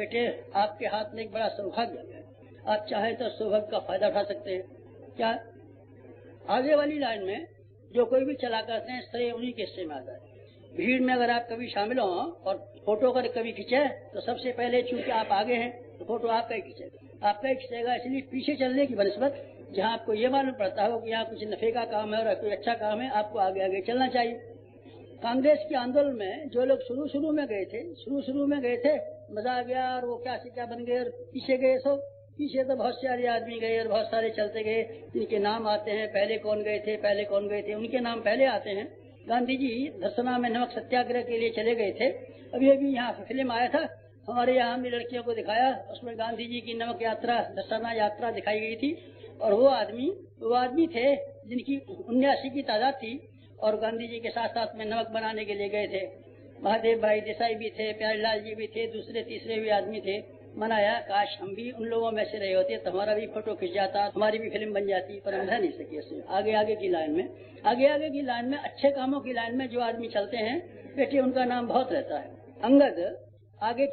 बेटे आपके हाथ में एक बड़ा सौभाग्य है, आप चाहे तो सौभाग्य का फायदा उठा सकते हैं। क्या आगे वाली लाइन में जो कोई भी चला करते हैं श्रेय उन्हीं के हिस्से में आता है। भीड़ में अगर आप कभी शामिल हो और फोटो अगर कभी खींचे तो सबसे पहले चूंकि आप आगे हैं तो फोटो आपका ही खींचेगा, आपका ही खींचेगा। इसलिए पीछे चलने की बनस्बत जहाँ आपको ये मालूम पड़ता हो कि यहाँ कुछ नफे का काम है और कोई अच्छा काम है, आपको आगे आगे चलना चाहिए। कांग्रेस के आंदोलन में जो लोग शुरू में गए थे, मजा आ गया और वो क्या से क्या बन गए और पीछे गए। सो पीछे तो बहुत सारे आदमी गए और बहुत सारे चलते गए, जिनके नाम आते हैं। पहले कौन गए थे उनके नाम पहले आते हैं। गांधी जी धरसना में नमक सत्याग्रह के लिए चले गए थे। अभी यहाँ फिल्म आया था, हमारे यहाँ भी लड़कियों को दिखाया, उसमें गांधी जी की नमक यात्रा, धरसना यात्रा दिखाई गई थी। और वो आदमी थे जिनकी 79 की तादाद थी और गांधी जी के साथ साथ में नमक बनाने के लिए गए थे। महादेव भाई देसाई भी थे, प्यारेलाल जी भी थे, दूसरे तीसरे भी आदमी थे। मनाया काश हम भी उन लोगों में से रहे होते तो हमारा भी फोटो खिंच जाता, हमारी भी फिल्म बन जाती, पर हम रह नहीं सके उसमें। आगे की लाइन में अच्छे कामों की लाइन में जो आदमी चलते हैं बेटे उनका नाम बहुत रहता है। अंगद आगे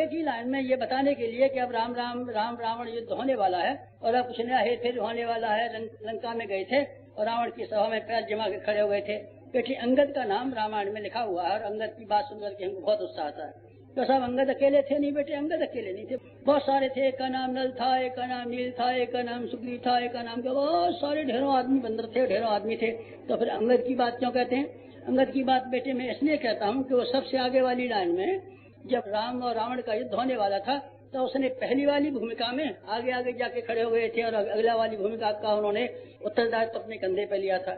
की लाइन में ये बताने के लिए कि अब राम रावण युद्ध होने वाला है और अब कुछ नया हेर फेर होने वाला है। लंका में गए थे और रावण की सभा में पैर जमा के खड़े हो गए थे। बेटी अंगद का नाम रामायण में लिखा हुआ है और अंगद की बात सुनकर के हमको बहुत उत्साह आता है। तो साहब अंगद अकेले थे नहीं बेटे, अंगद अकेले नहीं थे, बहुत सारे थे। एक का नाम नल था, एक का नाम नील था, एक का नाम सुग्रीव था, एक का नाम, बहुत सारे ढेरों आदमी बंदर थे, ढेरों आदमी थे। तो फिर अंगद की बात क्यों कहते हैं? अंगद की बात बेटे मैं इसलिए कहता हूँ कि वो सबसे आगे वाली लाइन में जब राम और रावण का युद्ध होने वाला था तो उसने पहली वाली भूमिका में आगे जाके खड़े हो गए थे और अगला वाली भूमिका का उन्होंने उत्तरदायित्व अपने कंधे पे लिया था।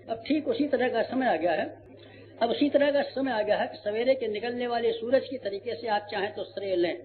अब ठीक उसी तरह का समय आ गया है कि सवेरे के निकलने वाले सूरज की तरीके से आप चाहें तो श्रेय लें।